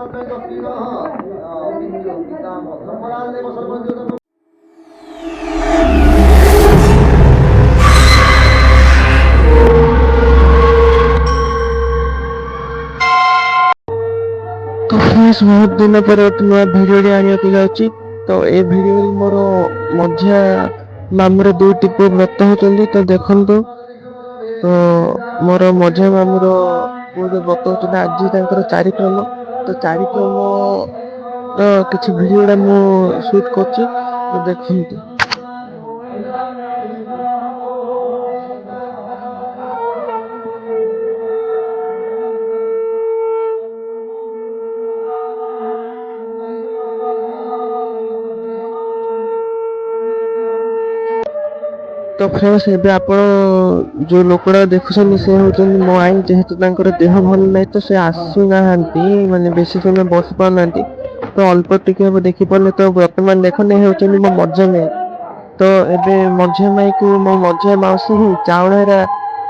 तो फ्रेंड्स बहुत दिन पर एक नया भिडियो आने जाऊँगी। तो ये भिडियो मोर मझिया मामूर दुईटी पुଅ व्रत होती। तो देखु तो मोर मझिया मामूर पुଅ जो व्रत होती आज चारिक्रम। तो चारिक्रम किसी भिडियो मु सुट कर देखते। तो फ्रेंड्स एबे आपण जो लोकड़ा देखुछन से होचन मो आई जेहेतु तांकर देह भल नै तो से आसु नाहंती माने बेसी समय बस पा नांती। तो अल्प टिके हम देखि पले तो वर्तमान देखन नै होचन मो मझे में। तो एबे मझे माई को मो मझे माउसी ही चावणेरा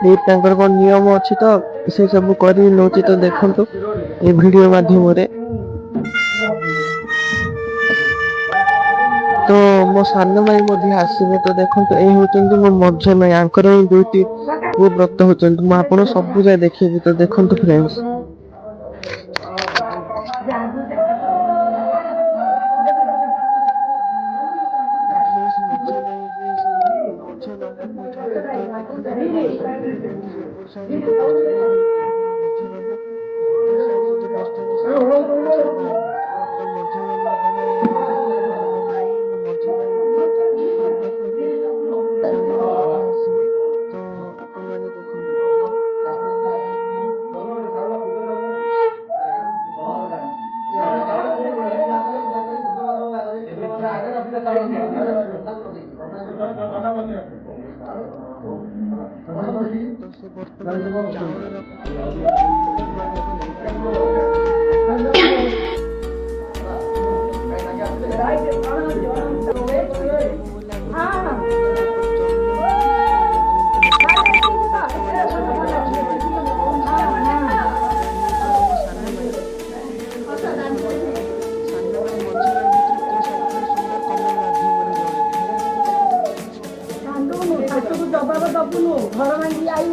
ए तांकर को नियम अछि तो से सब करी नोची। तो देखंतु ए वीडियो माध्यम रे। तो मो सान माई मध्य आसबे। तो देखो ये होचंदी मो मझे माई आंकर दुईटी पुଅ व्रत होचंदी। मु आपन सब जाय देखिबी। तो देखंतु फ्रेंड्स घर भांगी आई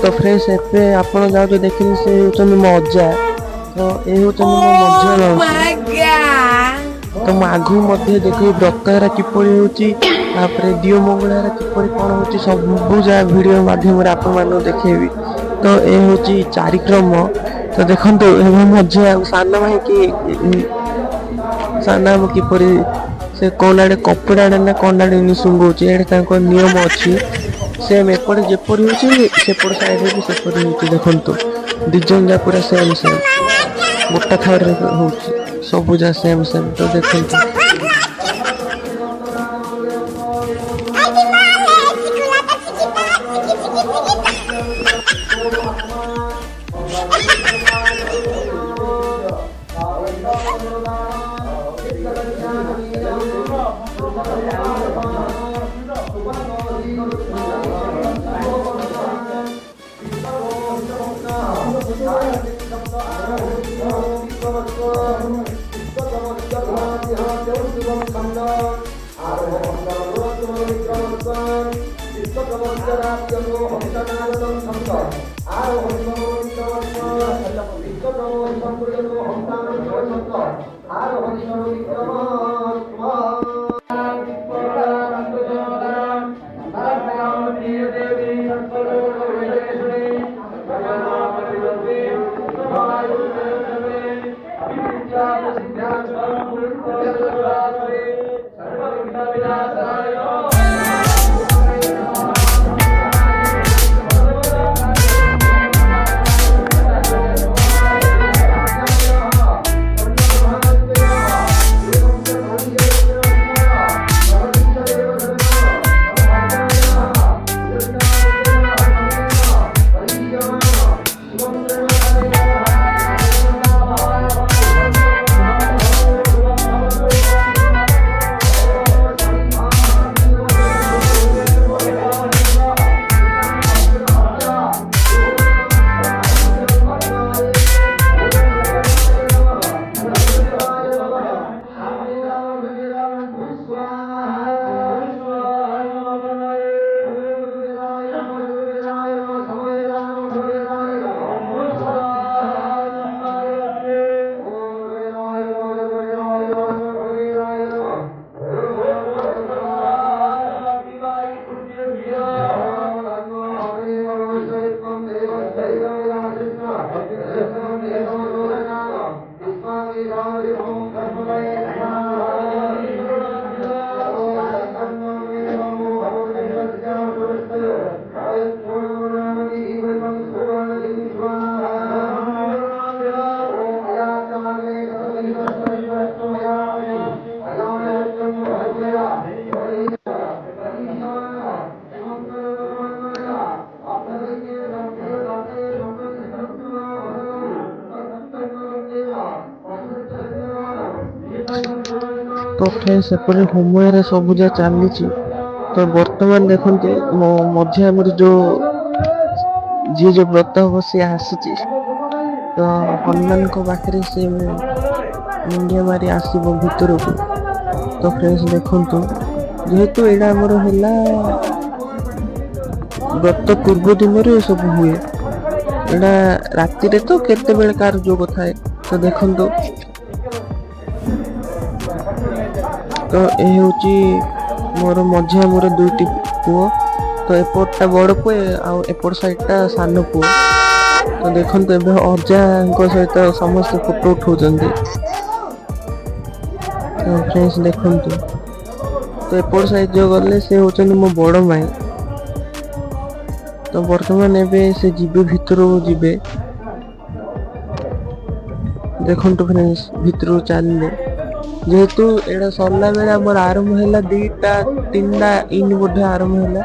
तो फ्रेंड्स एबे आपण जाउ तो देखिन से होचन मो अज्जा। तो ए होचन मो मझिया माउसी। तो मु आगु मध्ये देखि व्रतरा किपरि होची तापरे दियो मंगळारा किपरि कोन होची सब जा वीडियो माध्यम रे आपण मानु देखेबी। तो ए होची चारिक्रम। तो देखंतु एबे मझिया साना भाई की साना मु किपरि से कोनाडे कपड़ाडे ना कोनाडे निसुंगोची एडे ताको नियम अछि। सेम एपटे जेपरि होची सेपट साइड रे भी सेपरि होची। देखंतु डिजाइन जा पूरा सेम सेम गोटा थार रे होची सब जा सेम सेम। तो देखंतु तो फ्ରେଣ୍ଡ ସେପଟେ ହୋମରେ ସବୁ ଯାହା ଚାଲିଛି। ତ ବର୍ତ୍ତମାନ ଦେଖନ୍ତୁ ମୋ ମଝି ଆମର ଯୋଉ ଯିଏ ଯୋଉ ବ୍ରତ ହବ ସିଏ ଆସିଛି। ତ ହନୁମାନଙ୍କ ପାଖରେ ସେ ମୁଣ୍ଡିଆ ମାରି ଆସିବ ଭିତରକୁ। ତ ଫ୍ରେଣ୍ଡସ୍ ଦେଖନ୍ତୁ ଯେହେତୁ ଏଇଟା ଆମର ହେଲା ବ୍ରତ ପୂର୍ବ ଦିନରୁ ଏସବୁ ହୁଏ। ଏଇଟା ରାତିରେ ତ କେତେବେଳେ କାହାର ଯୋଗ ଥାଏ। ତ ଦେଖନ୍ତୁ ତ ଏ ହେଉଛି ମୋର ମଝିଆ ମୋର ଦୁଇଟି ପୁଅ। ତ ଏପଟଟା ବଡ଼ ପୁଅ ଆଉ ଏପଟ ସାଇଡ଼ଟା ସାନ ପୁଅ। ତ ଦେଖନ୍ତୁ ଏବେ ଅଜାଙ୍କ ସହିତ ସମସ୍ତେ ଫଟୋ ଉଠାଉଛନ୍ତି। ତ ଫ୍ରେଣ୍ଡସ୍ ଦେଖନ୍ତୁ ତ ଏପଟ ସାଇଡ଼୍ ଯୋଉ ଗଲେ ସେ ହେଉଛନ୍ତି ମୋ ବଡ଼ ମାଇଁ। ତ ବର୍ତ୍ତମାନ ଏବେ ସେ ଯିବେ ଭିତରକୁ ଯିବେ। ଦେଖନ୍ତୁ ଫ୍ରେଣ୍ଡସ୍ ଭିତରକୁ ଚାଲିଲେ। ଯେହେତୁ ଏଇଟା ସରିଲା ବେଳେ ଆମର ଆରମ୍ଭ ହେଲା 2ଟା 3ଟା ଇନ୍ ବୋଧେ ଆରମ୍ଭ ହେଲା।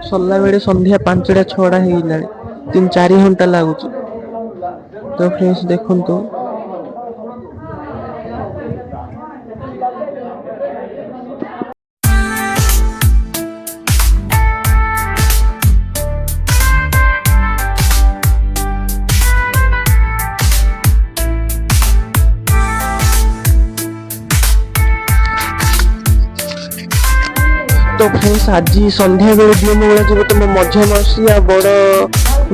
ସରିଲା ବେଳେ ସନ୍ଧ୍ୟା 5ଟା 6ଟା ହେଇଗଲାଣି। 3-4 ଘଣ୍ଟା ଲାଗୁଛି। ତ ଫ୍ରେଣ୍ଡସ୍ ଦେଖନ୍ତୁ ତ ଫ୍ରେଣ୍ଡସ୍ ଆଜି ସନ୍ଧ୍ୟାବେଳେ ଦିଅ ମଙ୍ଗଳା ଯିବ। ତ ମୋ ମଝିଆ ମାଉସୀ ଆଉ ବଡ଼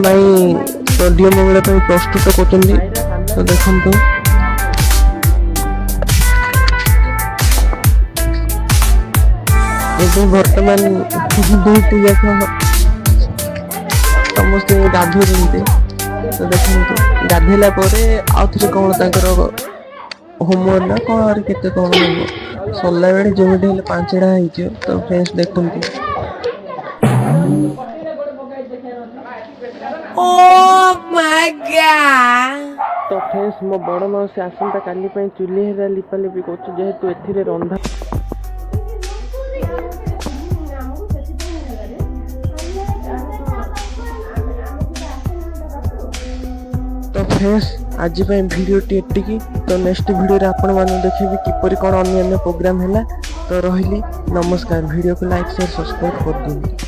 ମାଇଁ ତ ଦିଅ ମଙ୍ଗଳା ପାଇଁ ପ୍ରସ୍ତୁତ କରୁଛନ୍ତି। ତ ଦେଖନ୍ତୁ ଏବେ ବର୍ତ୍ତମାନ ଦୁଇଟି ଯାକ ସମସ୍ତେ ଗାଧଉଛନ୍ତି। ତ ଦେଖନ୍ତୁ ଗାଧେଇଲା ପରେ ଆଉ ଥରେ କ'ଣ ତାଙ୍କର ହୋମ ନା କ'ଣ ଆହୁରି କେତେ କ'ଣ ହବ। ସରିଲା ବେଳେ ଯେମିତି ହେଲେ 5ଟା ହେଇଯିବ। ତ ଫ୍ରେଣ୍ଡସ୍ ଦେଖନ୍ତୁ ତ ଫ୍ରେଣ୍ଡସ୍ ମୋ ବଡ଼ ମାଉସୀ ଆସନ୍ତା କାଲି ପାଇଁ ଚୁଲି ହେରା ଲିପାଲିପି କରୁଛୁ। ଯେହେତୁ ଏଥିରେ ରନ୍ଧା ତ ଫ୍ରେଣ୍ଡସ୍ ଆଜି ପାଇଁ ଭିଡ଼ିଓଟି ଏତିକି। ତ ନେକ୍ସଟ ଭିଡ଼ିଓରେ ଆପଣମାନଙ୍କୁ ଦେଖେଇବି କିପରି କ'ଣ ଅନ୍ୟାନ୍ୟ ପ୍ରୋଗ୍ରାମ୍ ହେଲା। ତ ରହିଲି ନମସ୍କାର। ଭିଡ଼ିଓକୁ ଲାଇକ୍ ସେୟାର ସବସ୍କ୍ରାଇବ୍ କରିଦିଅନ୍ତୁ।